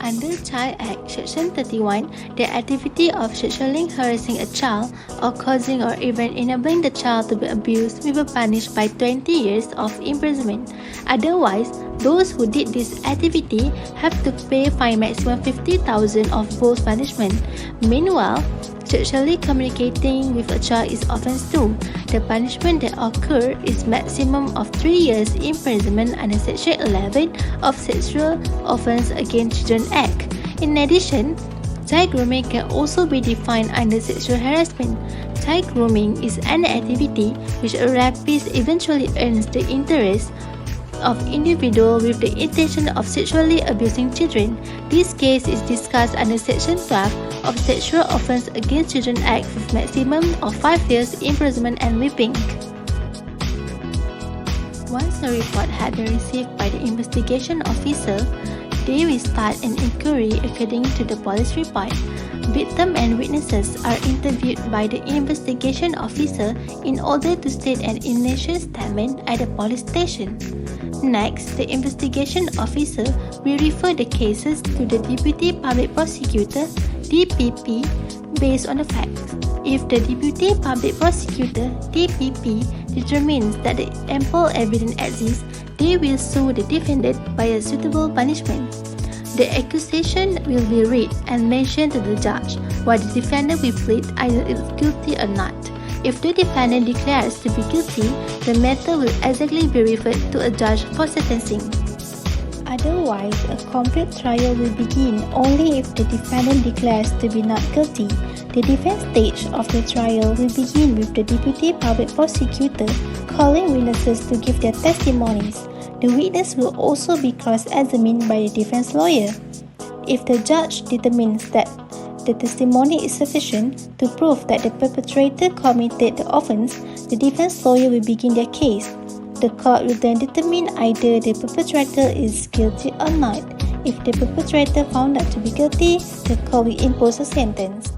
Under Child Act, Section 31, the activity of sexually harassing a child or causing or even enabling the child to be abused will be punished by 20 years of imprisonment. Otherwise, those who did this activity have to pay fine maximum 50,000 of both punishment. Meanwhile, sexually communicating with a child is offense too. The punishment that occurs is maximum of 3 years imprisonment under Section 11 of Sexual Offence Against Children Act. In addition, child grooming can also be defined under sexual harassment. Child grooming is an activity which a rapist eventually earns the interest of individual with the intention of sexually abusing children. This case is discussed under Section 12 of Sexual Offence Against Children Act with maximum of 5 years imprisonment and whipping. Once a report had been received by the investigation officer, they will start an inquiry according to the police report. Victims and witnesses are interviewed by the investigation officer in order to state an initial statement at the police station. Next, the investigation officer will refer the cases to the Deputy Public Prosecutor (DPP) based on the facts. If the Deputy Public Prosecutor (DPP) determines that the ample evidence exists, they will sue the defendant by a suitable punishment. The accusation will be read and mentioned to the judge, while the defendant will plead either is guilty or not. If the defendant declares to be guilty, the matter will exactly be referred to a judge for sentencing. Otherwise, a complete trial will begin only if the defendant declares to be not guilty. The defense stage of the trial will begin with the Deputy Public Prosecutor calling witnesses to give their testimonies. The witness will also be cross-examined by the defense lawyer. If the judge determines that the testimony is sufficient to prove that the perpetrator committed the offence, the defense lawyer will begin their case. The court will then determine either the perpetrator is guilty or not. If the perpetrator found out to be guilty, the court will impose a sentence.